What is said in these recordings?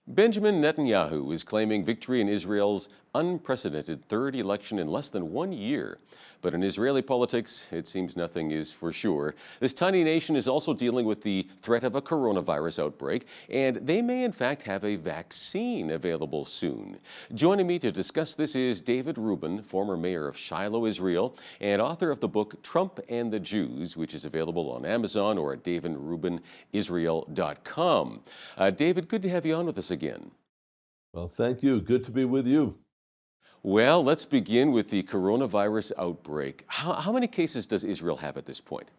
Benjamin Netanyahu is claiming victory in Israel's unprecedented third election in less than 1 year. But in Israeli politics, it seems nothing is for sure. This tiny nation is also dealing with the threat of a coronavirus outbreak, and they may in fact have a vaccine available soon. Joining me to discuss this is David Rubin, former mayor of Shiloh, Israel, and author of the book Trump and the Jews, which is available on Amazon or at davidrubinisrael.com. David, good to have you on with us again. Well, thank you. Good to be with you. Well, let's begin with the coronavirus outbreak. How many cases does Israel have at this point?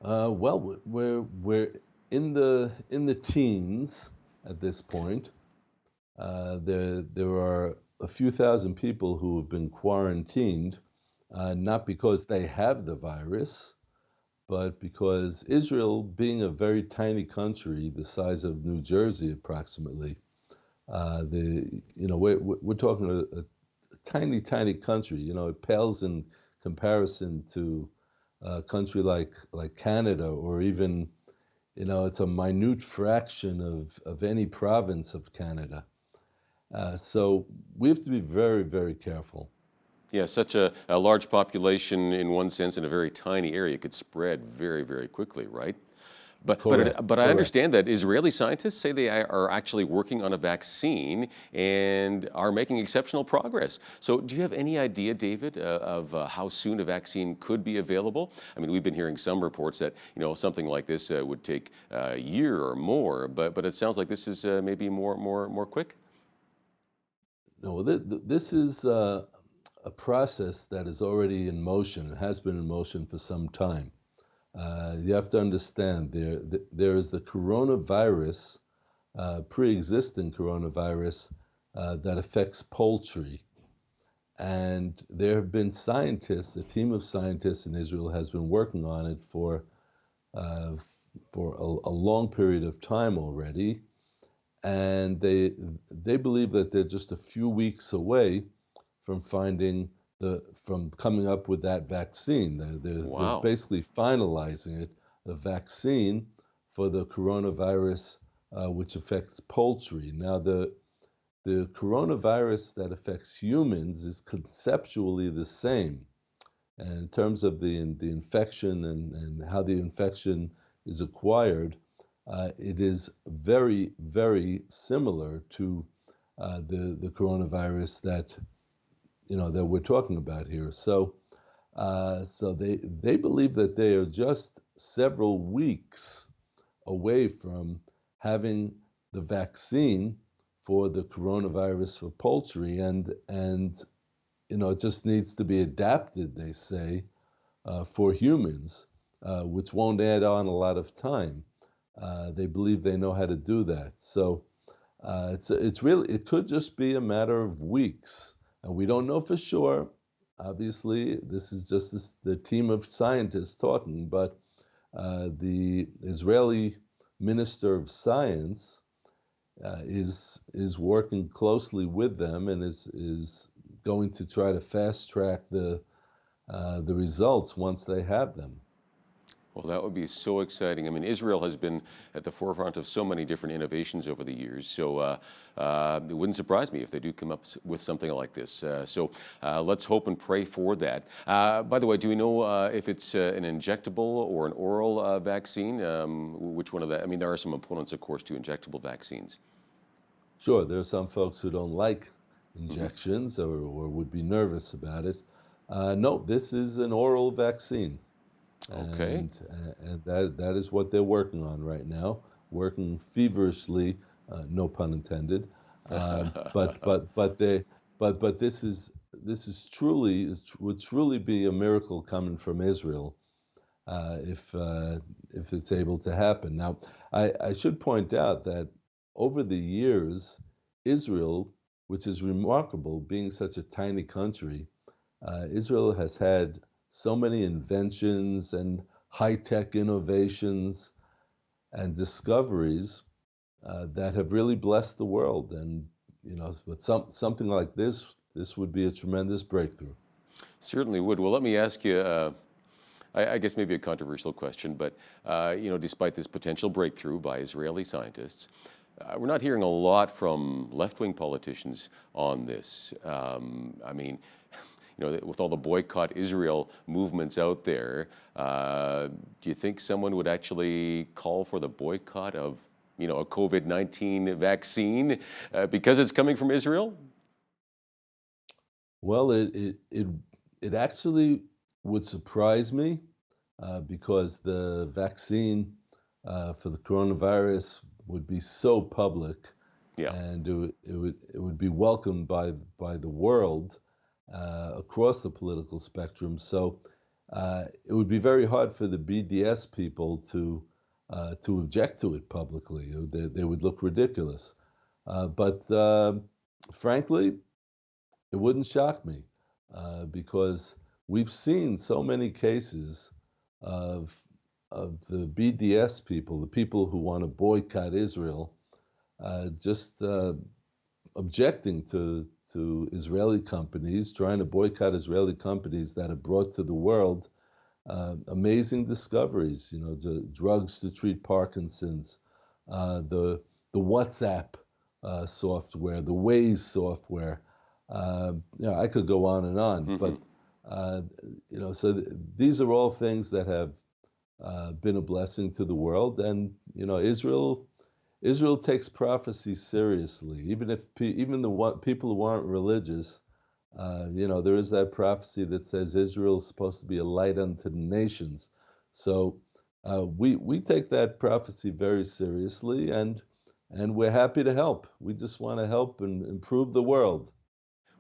We're in the teens at this point. There are a few thousand people who have been quarantined, not because they have the virus, but because Israel, being a very tiny country, the size of New Jersey approximately, we're talking a tiny country. It pales in comparison to a country like Canada, or even, it's a minute fraction of any province of Canada. So we have to be very, very careful. Yeah, such a large population in one sense in a very tiny area could spread very, very quickly, right? Correct, But I correct. understand that Israeli scientists say they are actually working on a vaccine and are making exceptional progress. So, do you have any idea, David, of how soon a vaccine could be available? I mean, we've been hearing some reports that something like this would take a year or more, but it sounds like this is maybe more quick. No, this is a process that is already in motion. It has been in motion for some time. You have to understand there is the coronavirus, pre-existing coronavirus that affects poultry. And there have been scientists, a team of scientists in Israel has been working on it uh, for a long period of time already. And they believe that they're just a few weeks away from from coming up with that vaccine. They're Wow. basically finalizing it, a vaccine for the coronavirus, which affects poultry. Now, the coronavirus that affects humans is conceptually the same. And in terms of the infection and how the infection is acquired, it is very, very similar to the coronavirus that we're talking about here. So they believe that they are just several weeks away from having the vaccine for the coronavirus for poultry, and it just needs to be adapted, they say, for humans, which won't add on a lot of time. They believe they know how to do that. So it could just be a matter of weeks, and we don't know for sure. Obviously, this is just the team of scientists talking, but the Israeli Minister of Science is working closely with them, and is going to try to fast track the results once they have them. Well, that would be so exciting. I mean, Israel has been at the forefront of so many different innovations over the years. So it wouldn't surprise me if they do come up with something like this. Let's hope and pray for that. By the way, do we know if it's an injectable or an oral vaccine? Which one of that? I mean, there are some opponents, of course, to injectable vaccines. Sure, there are some folks who don't like Hmm. injections, or would be nervous about it. No, this is an oral vaccine, Okay. and that is what they're working on right now, working feverishly, no pun intended. But this is truly would truly be a miracle coming from Israel, if it's able to happen. Now, I should point out that over the years, Israel, which is remarkable, being such a tiny country, Israel has had so many inventions and high-tech innovations and discoveries that have really blessed the world. And but something like this would be a tremendous breakthrough. Certainly would. Well, let me ask you I guess maybe a controversial question, but despite this potential breakthrough by Israeli scientists, we're not hearing a lot from left-wing politicians on this. I mean, with all the boycott Israel movements out there, do you think someone would actually call for the boycott of, a COVID-19 vaccine because it's coming from Israel? Well, it actually would surprise me because the vaccine for the coronavirus would be so public, Yeah. and it would be welcomed by the world across the political spectrum. So it would be very hard for the BDS people to object to it publicly. They would look ridiculous. But frankly, it wouldn't shock me because we've seen so many cases of the BDS people, the people who want to boycott Israel, just objecting to Israeli companies, trying to boycott Israeli companies that have brought to the world amazing discoveries. The drugs to treat Parkinson's, the WhatsApp software, the Waze software. I could go on and on, but these are all things that have been a blessing to the world, and Israel takes prophecy seriously. Even people who aren't religious, there is that prophecy that says Israel is supposed to be a light unto the nations. So we take that prophecy very seriously, and we're happy to help. We just want to help and improve the world.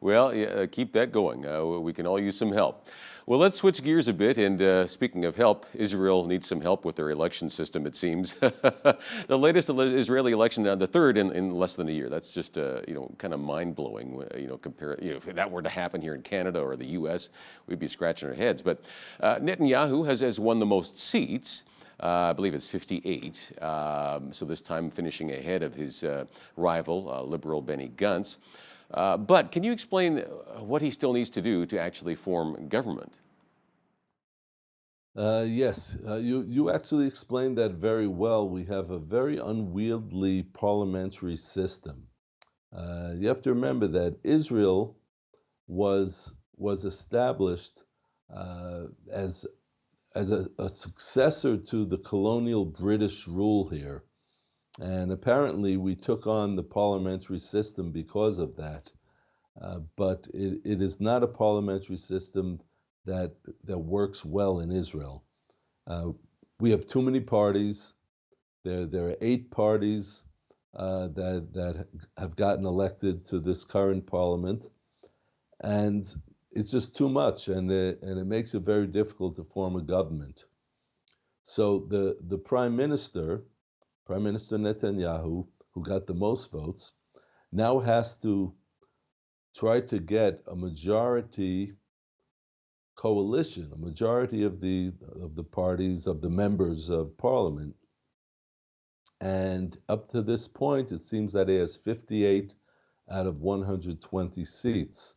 Well, yeah, keep that going. We can all use some help. Well, let's switch gears a bit. And speaking of help, Israel needs some help with their election system, it seems. The latest Israeli election, the third in less than a year. That's just kind of mind blowing. If that were to happen here in Canada or the U.S., we'd be scratching our heads. But Netanyahu has won the most seats. I believe it's 58. So this time finishing ahead of his rival, liberal Benny Gantz. But can you explain what he still needs to do to actually form government? Yes, you actually explained that very well. We have a very unwieldy parliamentary system. You have to remember that Israel was established as a successor to the colonial British rule here. And apparently, we took on the parliamentary system because of that. But it is not a parliamentary system that works well in Israel. We have too many parties. There are 8 parties that have gotten elected to this current parliament, and it's just too much, and it makes it very difficult to form a government. So the Prime Minister Netanyahu, who got the most votes, now has to try to get a majority coalition, a majority of the parties, of the members of parliament. And up to this point, it seems that he has 58 out of 120 seats.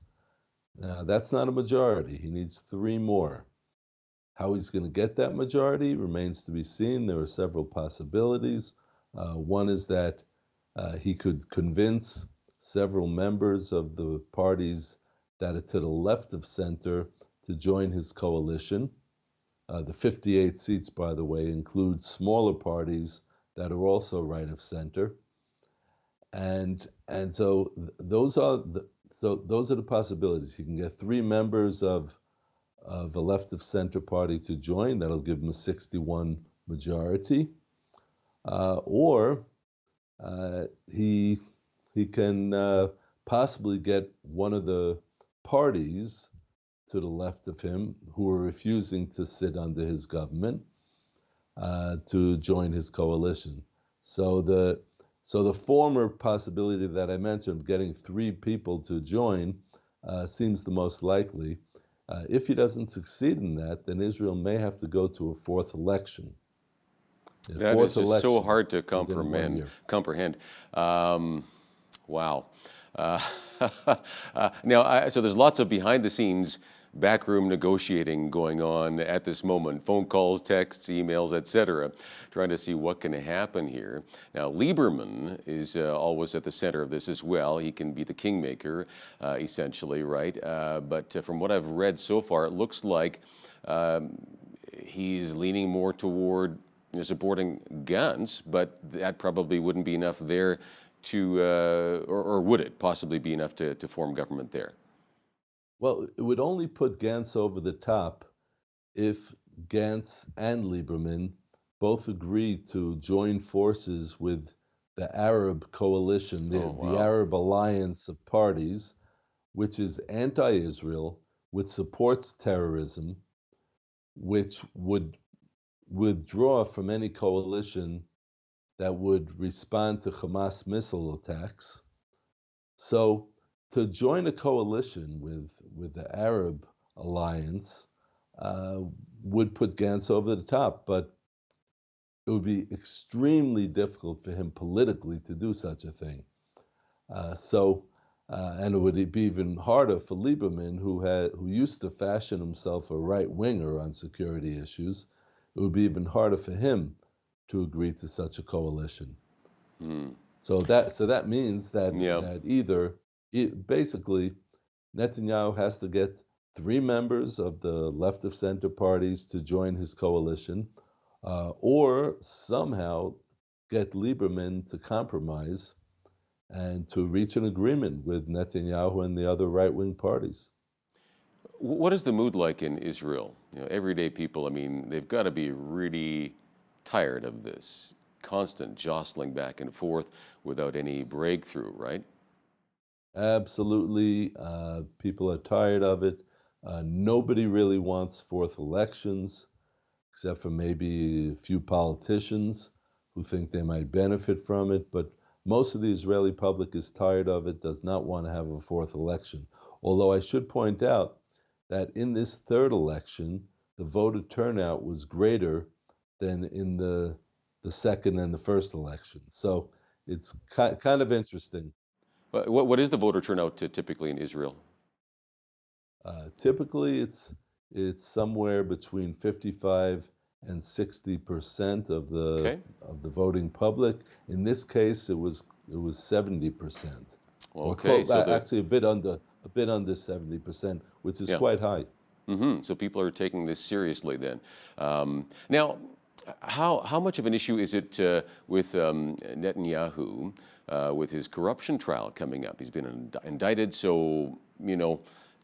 Now, that's not a majority. He needs 3 more. How he's going to get that majority remains to be seen. There are several possibilities. One is that he could convince several members of the parties that are to the left of center to join his coalition. The 58 seats, by the way, include smaller parties that are also right of center. And so those are the possibilities. He can get 3 members of the left of center party to join. That'll give him a 61 majority. Or he can possibly get one of the parties to the left of him who are refusing to sit under his government to join his coalition. So the former possibility that I mentioned, getting 3 people to join, seems the most likely. If he doesn't succeed in that, then Israel may have to go to a 4th election. That is just so hard to within 1 year. comprehend. Wow. Now, so there's lots of behind the scenes backroom negotiating going on at this moment, phone calls, texts, emails, etc., trying to see what can happen here. Now, Lieberman is always at the center of this as well. He can be the kingmaker, essentially, right? But from what I've read so far, it looks like he's leaning more toward supporting guns, but that probably wouldn't be enough there to, or would it possibly be enough to form government there? Well, it would only put Gantz over the top if Gantz and Lieberman both agreed to join forces with the Arab coalition, Oh, the wow. Arab alliance of parties, which is anti-Israel, which supports terrorism, which would withdraw from any coalition that would respond to Hamas missile attacks. So to join a coalition with the Arab alliance uh, would put Gantz over the top, but it would be extremely difficult for him politically to do such a thing. And it would be even harder for Lieberman, who used to fashion himself a right winger on security issues. It would be even harder for him to agree to such a coalition. Hmm. So that means that Yeah. basically Netanyahu has to get three members of the left of center parties to join his coalition, or somehow get Lieberman to compromise and to reach an agreement with Netanyahu and the other right wing parties. What is the mood like in Israel? Everyday people, I mean, they've got to be really tired of this constant jostling back and forth without any breakthrough, right? Absolutely. People are tired of it. Nobody really wants fourth elections, except for maybe a few politicians who think they might benefit from it. But most of the Israeli public is tired of it, does not want to have a fourth election. Although I should point out that in this third election, the voter turnout was greater than in the second and the first election. So it's kind of interesting. What is the voter turnout typically in Israel? Typically, it's somewhere between 55 and 60% Okay. of the voting public. In this case, it was 70%, or Okay. So the actually a bit under 70%, which is yeah. quite high. So people are taking this seriously then. Now, how much of an issue is it with Netanyahu with his corruption trial coming up? He's been indicted, so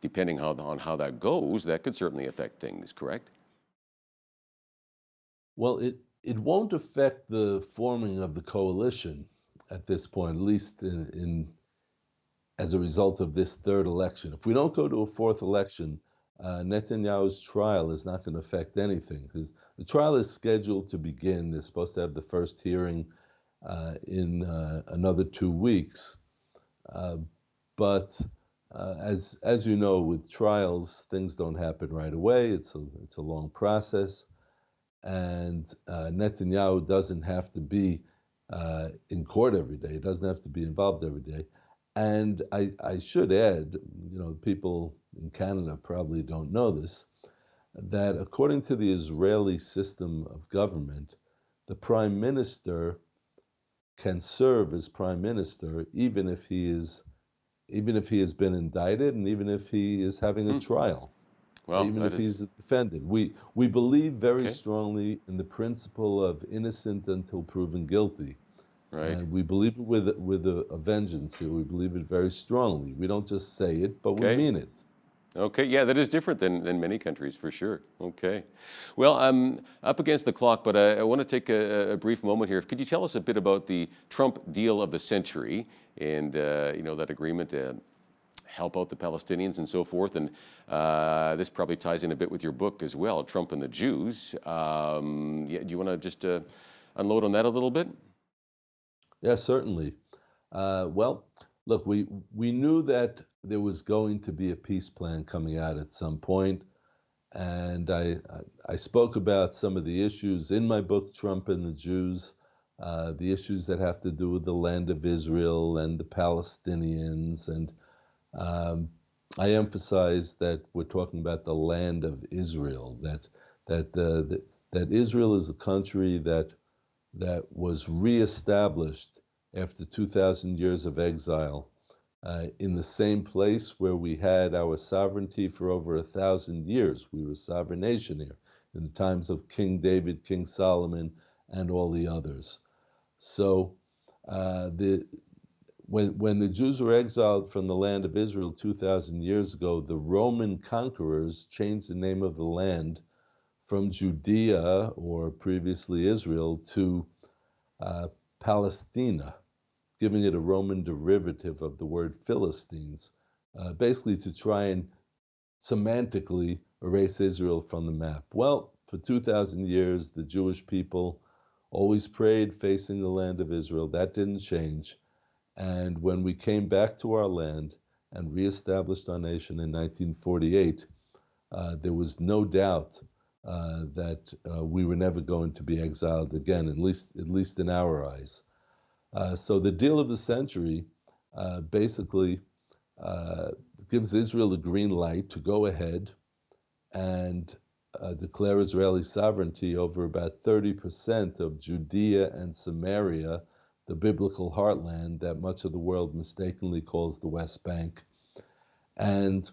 depending on how that goes, that could certainly affect things. Correct? Well, it won't affect the forming of the coalition at this point, at least in as a result of this third election. If we don't go to a fourth election, Netanyahu's trial is not going to affect anything. The trial is scheduled to begin. They're supposed to have the first hearing in another 2 weeks. Uh, but as you know, with trials, things don't happen right away. It's a long process, and Netanyahu doesn't have to be in court every day. He doesn't have to be involved every day. And I should add, people in Canada probably don't know this, that according to the Israeli system of government, the prime minister can serve as prime minister even if he has been indicted and even if he is having a Hmm. trial, Well, even that if he's is a defendant. We believe very okay. strongly in the principle of innocent until proven guilty. Right. And we believe it with a vengeance here. We believe it very strongly. We don't just say it, but we Okay. mean it. Okay, yeah, that is different than many countries for sure. Okay. Well, I'm up against the clock, but I want to take a brief moment here. Could you tell us a bit about the Trump deal of the century and, that agreement to help out the Palestinians and so forth? And this probably ties in a bit with your book as well, Trump and the Jews. Yeah, do you want to just unload on that a little bit? Yeah, certainly. Well, look, we knew that there was going to be a peace plan coming out at some point, and I spoke about some of the issues in my book, Trump and the Jews, the issues that have to do with the land of Israel and the Palestinians, and um, I emphasize that we're talking about the land of Israel, that Israel is a country that was reestablished after 2,000 years of exile in the same place where we had our sovereignty for over 1,000 years. We were a sovereign nation here in the times of King David, King Solomon, and all the others. So the when the Jews were exiled from the land of Israel 2,000 years ago, the Roman conquerors changed the name of the land from Judea, or previously Israel, to uh, Palestina, giving it a Roman derivative of the word Philistines, basically to try and semantically erase Israel from the map. Well, for 2,000 years, the Jewish people always prayed facing the land of Israel. That didn't change. And when we came back to our land and reestablished our nation in 1948, there was no doubt that we were never going to be exiled again, at least in our eyes. So the deal of the century basically uh, gives Israel a green light to go ahead and declare Israeli sovereignty over about 30% of Judea and Samaria, the biblical heartland that much of the world mistakenly calls the West Bank. And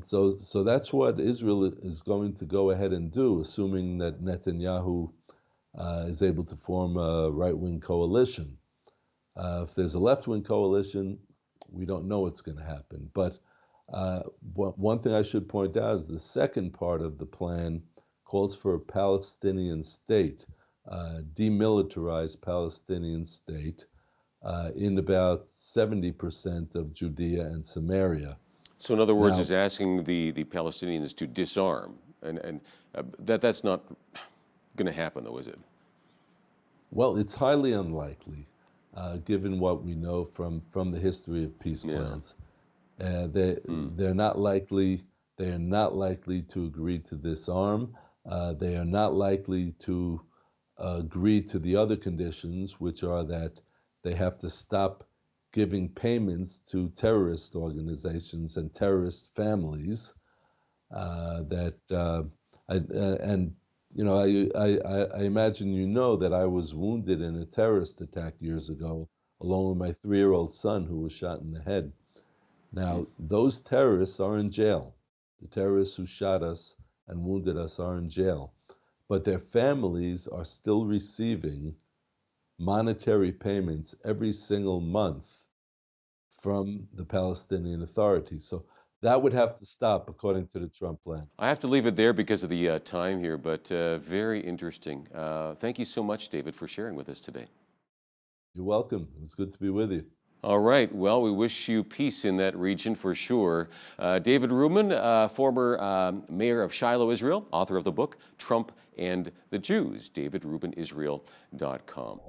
so that's what Israel is going to go ahead and do, assuming that Netanyahu is able to form a right-wing coalition. If there's a left-wing coalition, we don't know what's going to happen. But one thing I should point out is the second part of the plan calls for a Palestinian state, demilitarized Palestinian state in about 70% of Judea and Samaria. So in other words, Now, is asking the Palestinians to disarm, and that's not going to happen, though, is it? well, it's highly unlikely, given what we know from the history of peace Yeah. plans. They Hmm. they're not likely they are not likely to agree to disarm. They are not likely to agree to the other conditions, which are that they have to stop giving payments to terrorist organizations and terrorist families. That and you know I imagine you know that I was wounded in a terrorist attack years ago, along with my 3-year-old son who was shot in the head. Now, those terrorists are in jail. The terrorists who shot us and wounded us are in jail, but their families are still receiving monetary payments every single month from the Palestinian Authority. So that would have to stop according to the Trump plan. I have to leave it there because of the time here, but very interesting. Thank you so much, David, for sharing with us today. You're welcome. It was good to be with you. All right. Well, we wish you peace in that region for sure. David Rubin, former mayor of Shiloh, Israel, author of the book Trump and the Jews, davidrubinisrael.com.